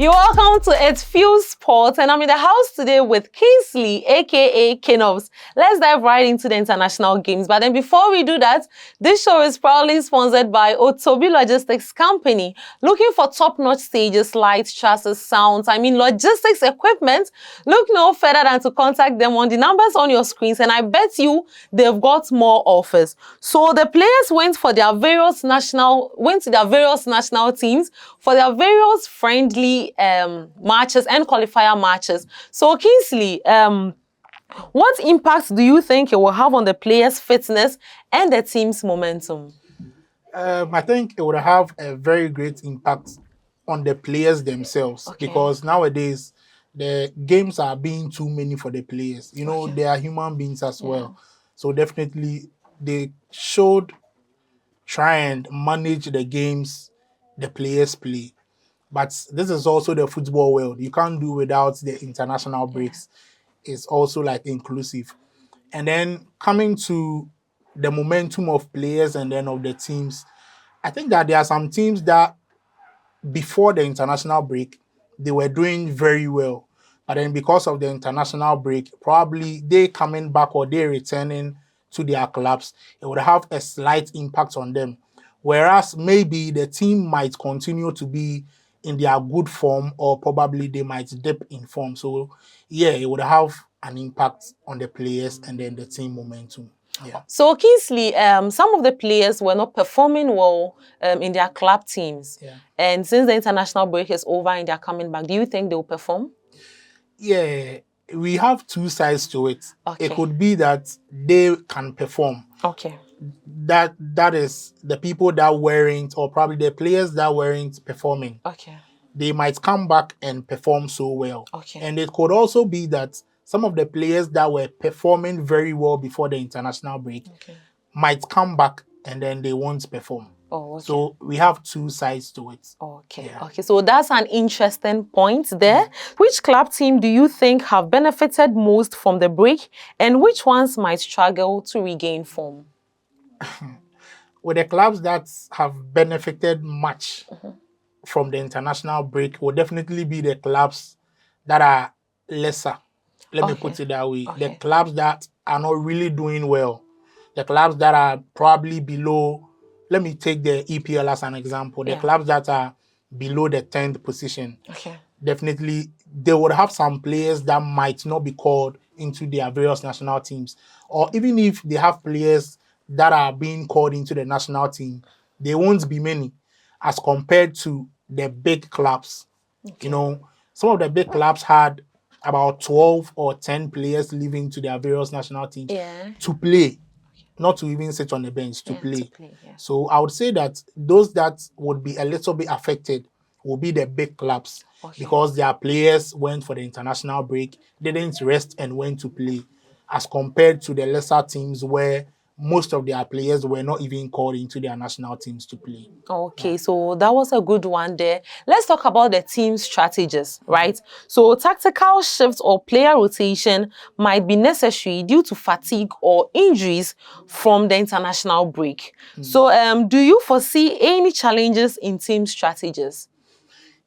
You're welcome to itsfuse Sports, and I'm in the house today with Kingsley, aka Convos. Let's dive right into the international games. But then before we do that, this show is proudly sponsored by Otobi Logistics Company. Looking for top-notch stages, lights, chassis, sounds, logistics equipment? Look no further than to contact them on the numbers on your screens, and I bet you they've got more offers. So the players went to their various national teams for their various friendly matches and qualifier matches. So Kingsley, what impact do you think it will have on the players' fitness and the team's momentum? I think it would have a very great impact on the players themselves, because nowadays the games are being too many for the players. You know, they are human beings as well. So definitely they should try and manage the games the players play. But this is also the football world. You can't do without the international breaks. It's also like inclusive. And then coming to the momentum of players and then of the teams, I think that there are some teams that before the international break, they were doing very well. But then because of the international break, probably they coming back or they returning to their clubs, it would have a slight impact on them. Whereas maybe the team might continue to be in their good form, or probably they might dip in form. So yeah, it would have an impact on the players and then the team momentum. Yeah. So Kingsley, some of the players were not performing well in their club teams. And since the international break is over and they're coming back, do you think they'll perform? Yeah, we have two sides to it. It could be that they can perform. That is the people that weren't, or probably the players that weren't performing. They might come back and perform so well. And it could also be that some of the players that were performing very well before the international break might come back and then they won't perform. So we have two sides to it. So that's an interesting point there. Which club team do you think have benefited most from the break, and which ones might struggle to regain form? With the clubs that have benefited much from the international break will definitely be the clubs that are lesser. Let me put it that way. The clubs that are not really doing well. The clubs that are probably below. Let me take the EPL as an example. The clubs that are below the 10th position. Definitely, they would have some players that might not be called into their various national teams. Or even if they have players that are being called into the national team, they won't be many as compared to the big clubs. You know, some of the big clubs had about 12 or 10 players leaving to their various national teams to play, not to even sit on the bench, to play. So I would say that those that would be a little bit affected will be the big clubs, because their players went for the international break, didn't rest and went to play, as compared to the lesser teams where most of their players were not even called into their national teams to play. So that was a good one there. Let's talk about the team strategies, right? So tactical shifts or player rotation might be necessary due to fatigue or injuries from the international break. So do you foresee any challenges in team strategies?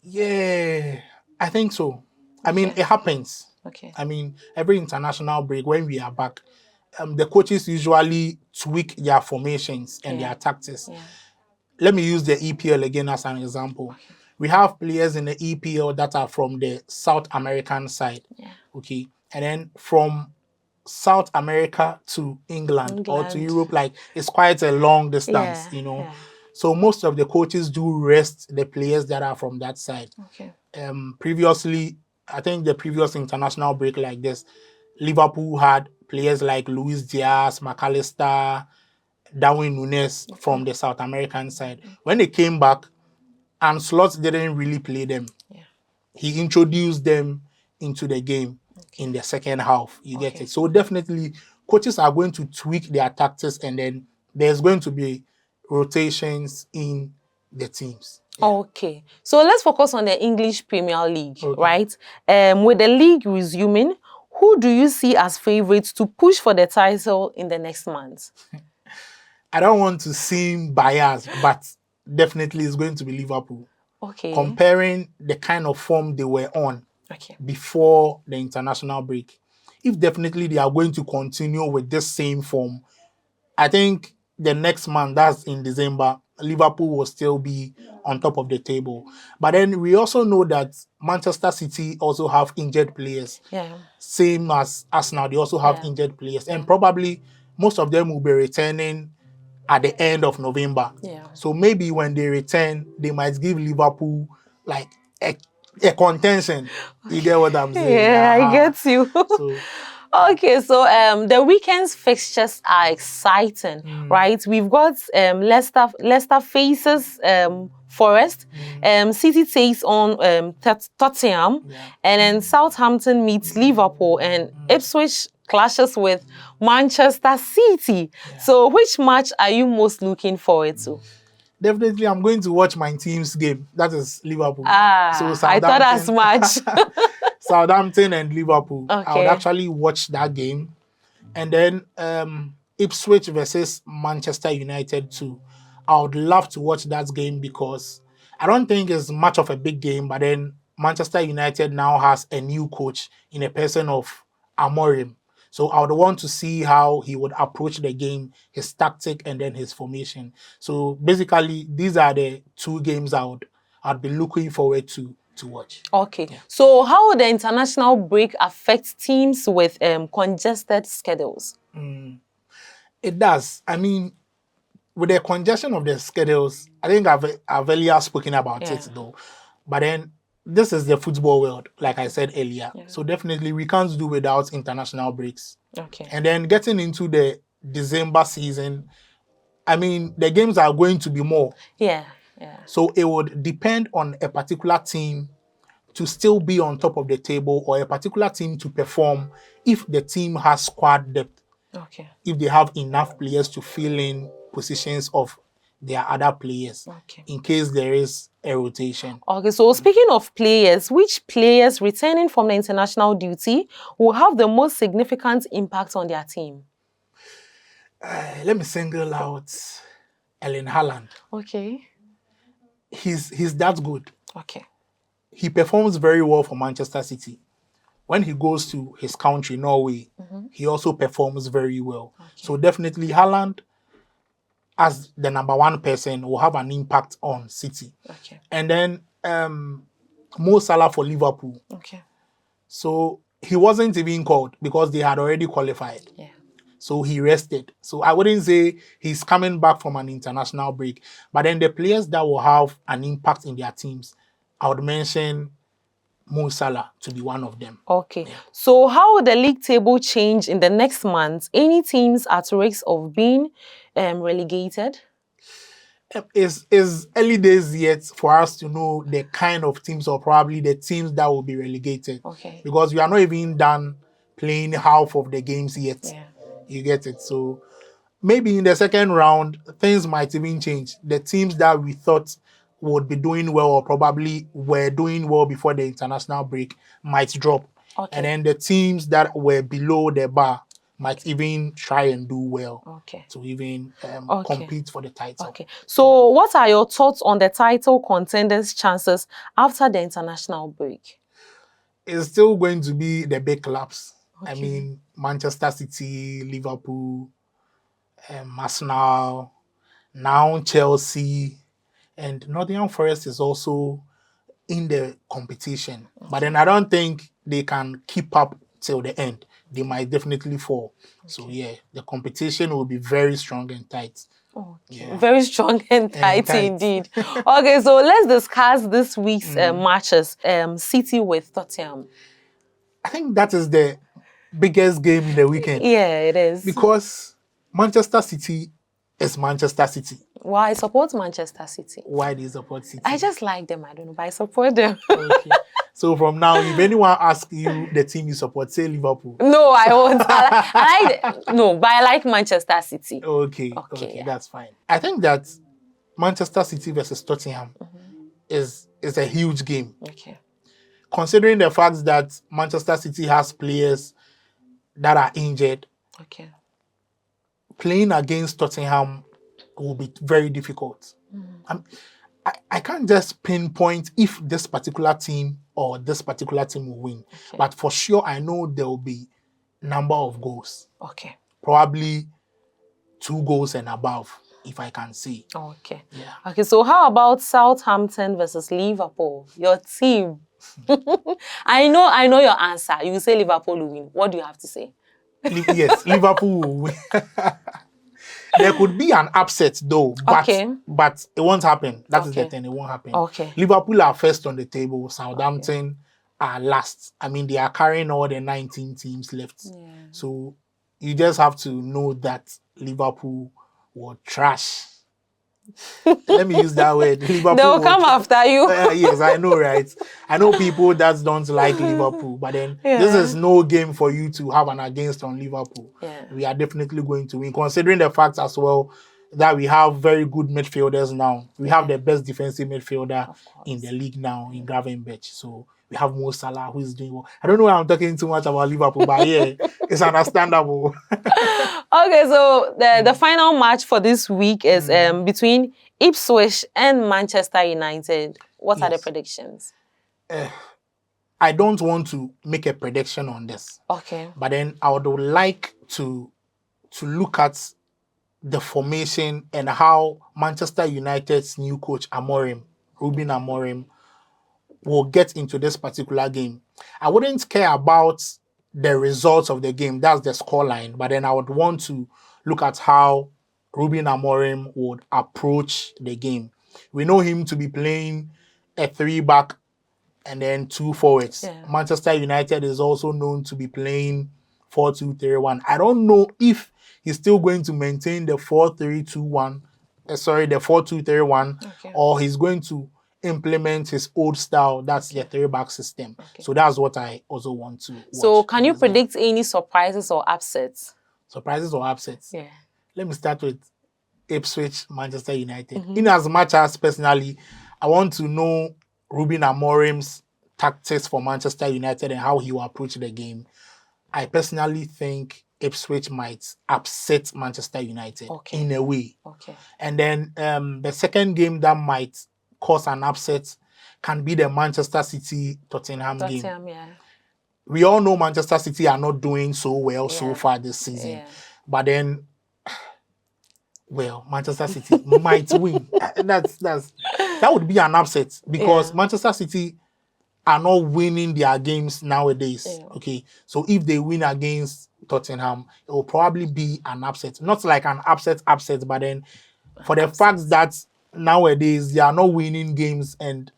Yeah, I think so. I mean, it happens. I mean, every international break, when we are back, the coaches usually tweak their formations and their tactics. Let me use the EPL again as an example. We have players in the EPL that are from the South American side. And then from South America to England or to Europe, like it's quite a long distance, you know. So most of the coaches do rest the players that are from that side. Previously, I think the previous international break like this, Liverpool had players like Luis Diaz, McAllister, Darwin Núñez from the South American side. When they came back, Ancelotti didn't really play them. He introduced them into the game in the second half. You get it? So definitely, coaches are going to tweak their tactics, and then there's going to be rotations in the teams. So let's focus on the English Premier League, right? With the league resuming, who do you see as favorites to push for the title in the next month? I don't want to seem biased, but definitely it's going to be Liverpool. Okay. comparing the kind of form they were on Okay. before the international break. If definitely they are going to continue with this same form, I think the next month, that's in December, Liverpool will still be on top of the table. But then we also know that Manchester City also have injured players. Yeah. Same as Arsenal, they also have Yeah. injured players. And probably most of them will be returning at the end of November. Yeah. So maybe when they return, they might give Liverpool like a contention. You get what I'm saying? Yeah, I get you. So Okay, so the weekend's fixtures are exciting, right? We've got Leicester faces Forest, City takes on Tottenham, and then Southampton meets Liverpool, and Ipswich clashes with Manchester City. So which match are you most looking forward to? definitely I'm going to watch my team's game. That is Liverpool. Ah, I thought as much. Southampton and Liverpool. I would Okay. actually watch that game. And then Ipswich versus Manchester United too. I would love to watch that game because I don't think it's much of a big game, but then Manchester United now has a new coach in a person of Amorim. So I would want to see how he would approach the game, his tactic, and then his formation. So basically, these are the two games I'd be looking forward to watch. Okay. So how will the international break affect teams with congested schedules? It does. I mean, with the congestion of the schedules, I think I've earlier spoken about it though. But then this is the football world, like I said earlier. So definitely we can't do without international breaks. Okay. And then getting into the December season, I mean, the games are going to be more. Yeah. So it would depend on a particular team to still be on top of the table or a particular team to perform if the team has squad depth. Okay. If they have enough players to fill in positions of their other players in case there is a rotation. Okay, so speaking of players, which players returning from the international duty will have the most significant impact on their team? Let me single out Erling Haaland. Okay. He's that good. Okay. He performs very well for Manchester City. When he goes to his country, Norway, he also performs very well. So definitely Haaland, as the number one person, will have an impact on City. Okay. And then Mo Salah for Liverpool. Okay. So he wasn't even called because they had already qualified. Yeah. So he rested. So I wouldn't say he's coming back from an international break. But then the players that will have an impact in their teams, I would mention Mo Salah to be one of them. Okay. So how will the league table change in the next month? Any teams at risk of being relegated? It's early days yet for us to know the kind of teams or probably the teams that will be relegated. Okay. Because we are not even done playing half of the games yet. Yeah. You get it? So maybe in the second round, things might even change. The teams that we thought would be doing well or probably were doing well before the international break might drop. Okay. And then the teams that were below the bar might even try and do well to even compete for the title. Okay. So what are your thoughts on the title contenders' chances after the international break? It's still going to be the big clubs. I mean, Manchester City, Liverpool, Arsenal, now Chelsea, and Nottingham Forest is also in the competition. But then I don't think they can keep up till the end. They might definitely fall. So yeah, the competition will be very strong and tight. Very strong and tight indeed. Okay, so let's discuss this week's matches. City with Tottenham. I think that is the biggest game in the weekend. Yeah, it is. Because Manchester City is Manchester City. Why I support Manchester City? Why do you support City? I just like them. I don't know, but I support them. Okay. So from now, if anyone asks you the team you support, say Liverpool. No, I won't. No, but I like Manchester City. Okay, that's fine. I think that Manchester City versus Tottenham is a huge game. Okay. Considering the fact that Manchester City has players that are injured, playing against Tottenham will be very difficult. I can't just pinpoint if this particular team or this particular team will win. Okay. But for sure, I know there will be number of goals. Okay. Probably 2 goals and above, if I can see. Okay. Yeah. Okay, so how about Southampton versus Liverpool? Your team. I know your answer. You say Liverpool will win. What do you have to say? Yes, Liverpool will win. There could be an upset though, but it won't happen. That is the thing, it won't happen. Okay. Liverpool are first on the table. Southampton are last. I mean, they are carrying all the 19 teams left. Yeah. So you just have to know that Liverpool will trash. Let me use that word. Liverpool they'll come after you. Yes, I know, right? I know people that don't like Liverpool, but then this is no game for you to have an against on Liverpool. Yeah. We are definitely going to win, considering the fact as well that we have very good midfielders now. We have the best defensive midfielder in the league now in Gravenberch. So we have Mo Salah, who is doing well. I don't know why I'm talking too much about Liverpool, but yeah, it's understandable. Okay, so the final match for this week is between Ipswich and Manchester United. What are the predictions? I don't want to make a prediction on this. Okay. But then I would like to look at the formation and how Manchester United's new coach, Ruben Amorim, will get into this particular game. I wouldn't care about the results of the game, that's the scoreline, but then I would want to look at how Ruben Amorim would approach the game. We know him to be playing a 3-back and then 2 forwards. Yeah. Manchester United is also known to be playing 4-2-3-1. I don't know if he's still going to maintain the 4-3-2-1, the 4-2-3-1, or he's going to implement his old style, that's the 3-back system. So that's what I also want to watch. So can you predict any surprises or upsets? Surprises or upsets? Yeah. Let me start with Ipswich, Manchester United. In as much as personally, I want to know Ruben Amorim's tactics for Manchester United and how he will approach the game. I personally think Ipswich might upset Manchester United in a way. And then the second game that might cause an upset can be the Manchester City Tottenham game. Yeah. We all know Manchester City are not doing so well so far this season. Yeah. But then, well, Manchester City might win. That would be an upset because Manchester City are not winning their games nowadays. Okay, so if they win against Tottenham, it will probably be an upset. Not like an upset, but then for the fact that nowadays they are not winning games, and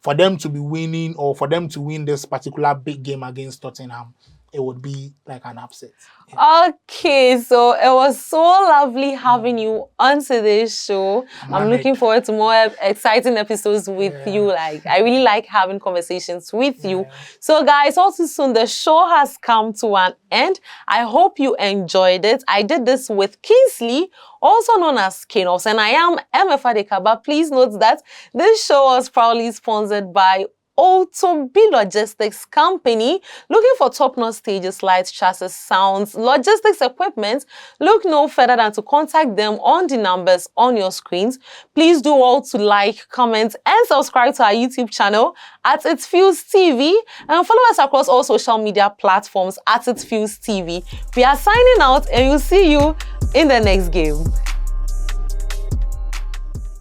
for them to be winning or for them to win this particular big game against Tottenham, it would be like an upset. Okay, so it was so lovely having you on today's show. I'm looking forward to more exciting episodes with you. Like, I really like having conversations with you. So guys, also soon the show has come to an end. I hope you enjoyed it. I did this with Kingsley, also known as Convos, and I am Emma Dekaba. Please note that this show was proudly sponsored by Autobi Logistics Company. Looking for top-notch stages, lights, chassis, sounds, logistics equipment? Look no further than to contact them on the numbers on your screens. Please do all to like, comment, and subscribe to our YouTube channel at itsfuse TV, and follow us across all social media platforms at itsfuse TV. We are signing out, and we'll see you in the next game.